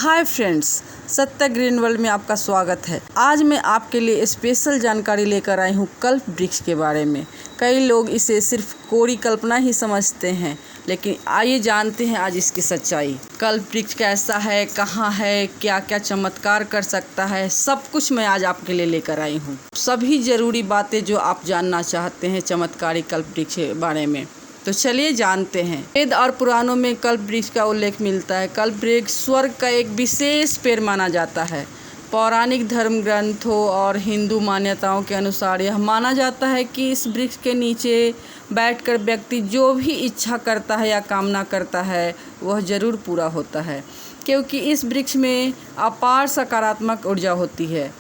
Hi friends, सत्य green world में आपका स्वागत है। आज मैं आपके लिए स्पेशल जानकारी लेकर आई हूँ कल्प वृक्ष के बारे में। कई लोग इसे सिर्फ कोरी कल्पना ही समझते हैं, लेकिन आइए जानते हैं आज इसकी सच्चाई। कल्प वृक्ष कैसा है, कहाँ है, क्या क्या चमत्कार कर सकता है, सब कुछ मैं आज आपके लिए लेकर आई हूँ। सभी ज़रूरी बातें जो आप जानना चाहते हैं चमत्कारी कल्प वृक्ष के बारे में, तो चलिए जानते हैं। वेद और पुराणों में कल्प वृक्ष का उल्लेख मिलता है। कल्प वृक्ष स्वर्ग का एक विशेष पेड़ माना जाता है। पौराणिक धर्म ग्रंथों और हिंदू मान्यताओं के अनुसार यह माना जाता है कि इस वृक्ष के नीचे बैठकर व्यक्ति जो भी इच्छा करता है या कामना करता है वह जरूर पूरा होता है, क्योंकि इस वृक्ष में अपार सकारात्मक ऊर्जा होती है।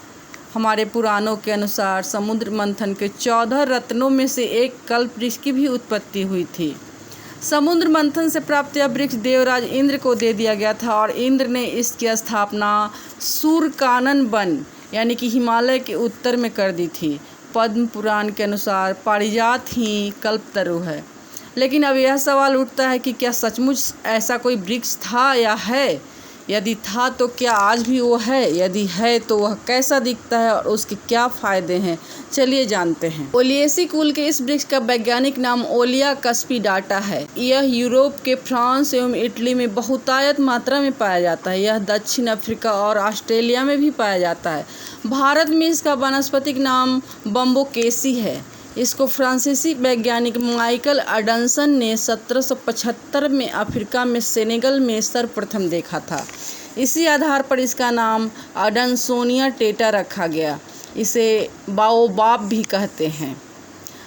हमारे पुराणों के अनुसार समुद्र मंथन के 14 रत्नों में से एक कल्प वृक्ष की भी उत्पत्ति हुई थी। समुद्र मंथन से प्राप्त यह वृक्ष देवराज इंद्र को दे दिया गया था और इंद्र ने इसकी स्थापना सूरकानन वन यानी कि हिमालय के उत्तर में कर दी थी। पद्म पुराण के अनुसार पारिजात ही कल्पतरु है। लेकिन अब यह सवाल उठता है कि क्या सचमुच ऐसा कोई वृक्ष था या है? यदि था तो क्या आज भी वो है? यदि है तो वह कैसा दिखता है और उसके क्या फ़ायदे हैं? चलिए जानते हैं। ओलियेसी कुल के इस वृक्ष का वैज्ञानिक नाम ओलिया कस्पिडाटा है। यह यूरोप के फ्रांस एवं इटली में बहुतायत मात्रा में पाया जाता है। यह दक्षिण अफ्रीका और ऑस्ट्रेलिया में भी पाया जाता है। भारत में इसका वानस्पतिक नाम बम्बोकेसी है। इसको फ्रांसीसी वैज्ञानिक माइकल एडमसन ने 1775 में अफ्रीका में सेनेगल में सर्वप्रथम देखा था। इसी आधार पर इसका नाम एडमसोनिया टेटा रखा गया। इसे बाओबाब भी कहते हैं।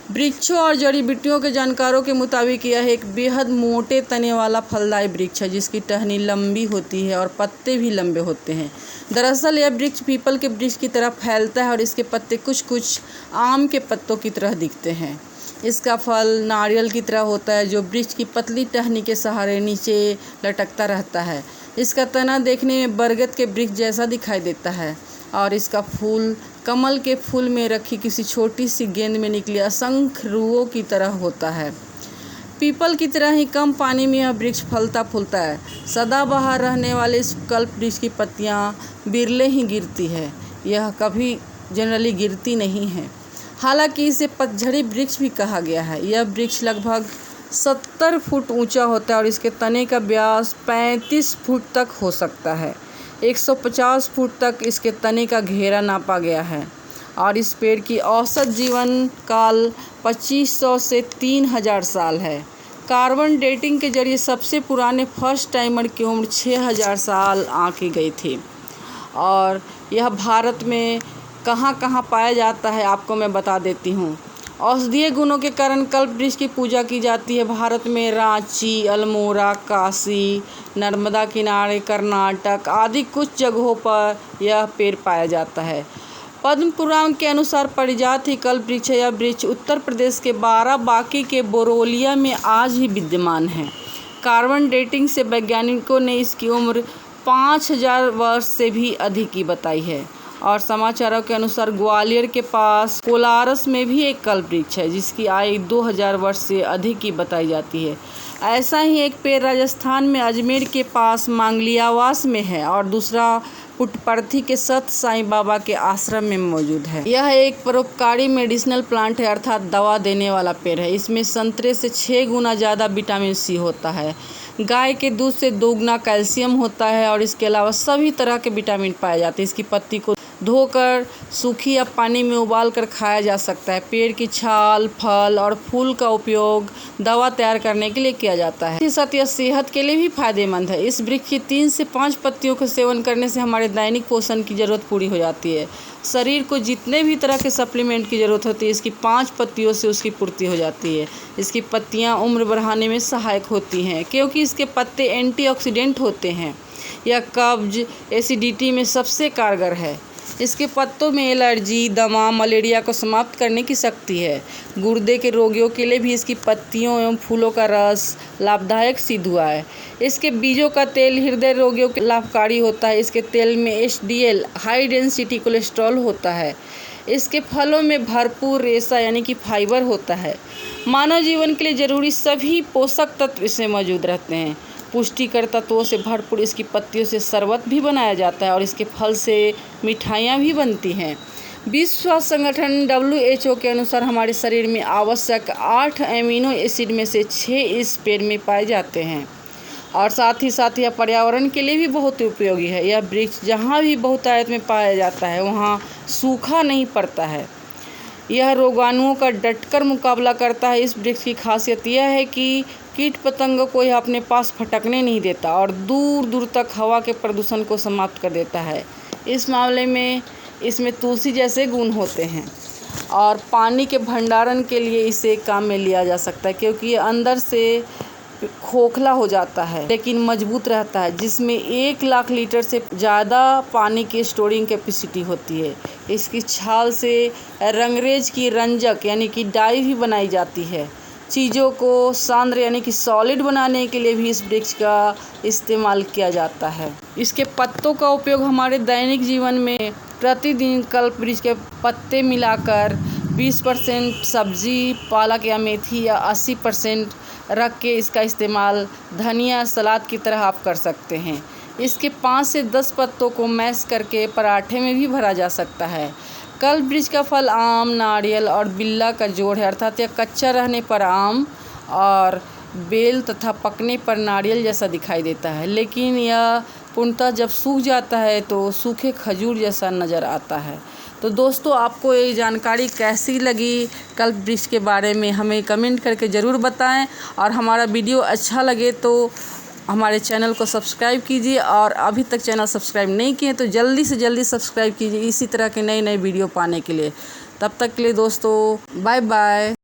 वृक्षों और जड़ी बूटियों के जानकारों के मुताबिक यह एक बेहद मोटे तने वाला फलदायी वृक्ष है, जिसकी टहनी लंबी होती है और पत्ते भी लंबे होते हैं। दरअसल यह वृक्ष पीपल के वृक्ष की तरह फैलता है और इसके पत्ते कुछ कुछ आम के पत्तों की तरह दिखते हैं। इसका फल नारियल की तरह होता है, जो वृक्ष की पतली टहनी के सहारे नीचे लटकता रहता है। इसका तना देखने में बरगद के वृक्ष जैसा दिखाई देता है और इसका फूल कमल के फूल में रखी किसी छोटी सी गेंद में निकली असंख्य रुओं की तरह होता है। पीपल की तरह ही कम पानी में यह वृक्ष फलता फूलता है। सदाबहार रहने वाले इस कल्प वृक्ष की पत्तियां बिरले ही गिरती है। यह कभी जनरली गिरती नहीं है। हालांकि इसे पतझड़ी वृक्ष भी कहा गया है। यह वृक्ष लगभग 70 फुट ऊंचा होता है और इसके तने का व्यास 35 फुट तक हो सकता है। 150 फुट तक इसके तने का घेरा नापा गया है और इस पेड़ की औसत जीवन काल 2500 से 3000 साल है। कार्बन डेटिंग के जरिए सबसे पुराने फर्स्ट टाइमर की उम्र 6000 साल आंकी गई थी। और यह भारत में कहाँ कहाँ पाया जाता है आपको मैं बता देती हूँ। औषधीय गुणों के कारण कल्प वृक्ष की पूजा की जाती है। भारत में रांची, अल्मोड़ा, काशी, नर्मदा किनारे, कर्नाटक आदि कुछ जगहों पर यह पेड़ पाया जाता है। पद्म पुराण के अनुसार पारिजात ही कल्प वृक्ष है। यह वृक्ष उत्तर प्रदेश के बाराबांकी के बोरोलिया में आज भी विद्यमान है। कार्बन डेटिंग से वैज्ञानिकों ने इसकी उम्र 5000 वर्ष से भी अधिक की बताई है। और समाचारों के अनुसार ग्वालियर के पास कोलारस में भी एक कल्प वृक्ष है, जिसकी आयु 2000 वर्ष से अधिक की बताई जाती है। ऐसा ही एक पेड़ राजस्थान में अजमेर के पास मांगलियावास में है और दूसरा पुट्टपर्थी के सत साईं बाबा के आश्रम में मौजूद है। यह एक परोपकारी मेडिसिनल प्लांट है, अर्थात दवा देने वाला पेड़ है। इसमें संतरे से 6 गुना ज़्यादा विटामिन सी होता है। गाय के दूध से 2 गुना कैल्शियम होता है और इसके अलावा सभी तरह के विटामिन पाए जाते हैं। इसकी पत्ती को धोकर सूखी या पानी में उबाल कर खाया जा सकता है। पेड़ की छाल, फल और फूल का उपयोग दवा तैयार करने के लिए किया जाता है। इसके साथ यह सेहत के लिए भी फायदेमंद है। इस वृक्ष की 3 से 5 पत्तियों का सेवन करने से हमारे दैनिक पोषण की ज़रूरत पूरी हो जाती है। शरीर को जितने भी तरह के सप्लीमेंट की ज़रूरत होती है, इसकी 5 पत्तियों से उसकी पूर्ति हो जाती है। इसकी पत्तियाँ उम्र बढ़ाने में सहायक होती हैं, क्योंकि इसके पत्ते एंटीऑक्सीडेंट होते हैं। यह कब्ज, एसिडिटी में सबसे कारगर है। इसके पत्तों में एलर्जी, दमा, मलेरिया को समाप्त करने की शक्ति है। गुर्दे के रोगियों के लिए भी इसकी पत्तियों एवं फूलों का रस लाभदायक सिद्ध हुआ है। इसके बीजों का तेल हृदय रोगियों के लाभकारी होता है। इसके तेल में HDL हाई डेंसिटी कोलेस्ट्रॉल होता है। इसके फलों में भरपूर रेशा यानी कि फाइबर होता है। मानव जीवन के लिए जरूरी सभी पोषक तत्व इसमें मौजूद रहते हैं। पुष्टिकर तत्वों से भरपूर इसकी पत्तियों से शरबत भी बनाया जाता है और इसके फल से मिठाइयाँ भी बनती हैं। विश्व स्वास्थ्य संगठन WHO के अनुसार हमारे शरीर में आवश्यक 8 एमिनो एसिड में से 6 इस पेड़ में पाए जाते हैं और साथ ही यह पर्यावरण के लिए भी बहुत उपयोगी है। यह वृक्ष जहाँ भी बहुतायत में पाया जाता है वहाँ सूखा नहीं पड़ता है। यह रोगाणुओं का डटकर मुकाबला करता है। इस वृक्ष की खासियत यह है कि कीट पतंगों को यह अपने पास फटकने नहीं देता और दूर दूर तक हवा के प्रदूषण को समाप्त कर देता है। इस मामले में इसमें तुलसी जैसे गुण होते हैं और पानी के भंडारण के लिए इसे काम में लिया जा सकता है, क्योंकि ये अंदर से खोखला हो जाता है लेकिन मजबूत रहता है, जिसमें 1 लाख लीटर से ज़्यादा पानी की स्टोरिंग कैपेसिटी होती है। इसकी छाल से रंगरेज की रंजक यानी कि डाई भी बनाई जाती है। चीज़ों को सांद्र यानी कि सॉलिड बनाने के लिए भी इस वृक्ष का इस्तेमाल किया जाता है। इसके पत्तों का उपयोग हमारे दैनिक जीवन में प्रतिदिन कल्प वृक्ष के पत्ते मिलाकर 20% सब्जी, पालक या मेथी या 80% रख के इसका इस्तेमाल धनिया सलाद की तरह आप कर सकते हैं। इसके 5 से 10 पत्तों को मैश करके पराठे में भी भरा जा सकता है। कल्प वृक्ष का फल आम, नारियल और बिल्ला का जोड़ है, अर्थात यह कच्चा रहने पर आम और बेल तथा पकने पर नारियल जैसा दिखाई देता है, लेकिन यह पूर्णतः जब सूख जाता है तो सूखे खजूर जैसा नज़र आता है। तो दोस्तों, आपको ये जानकारी कैसी लगी कल्प वृक्ष के बारे में हमें कमेंट करके ज़रूर बताएं और हमारा वीडियो अच्छा लगे तो हमारे चैनल को सब्सक्राइब कीजिए और अभी तक चैनल सब्सक्राइब नहीं किए तो जल्दी से जल्दी सब्सक्राइब कीजिए इसी तरह के नए वीडियो पाने के लिए। तब तक के लिए दोस्तों बाय बाय।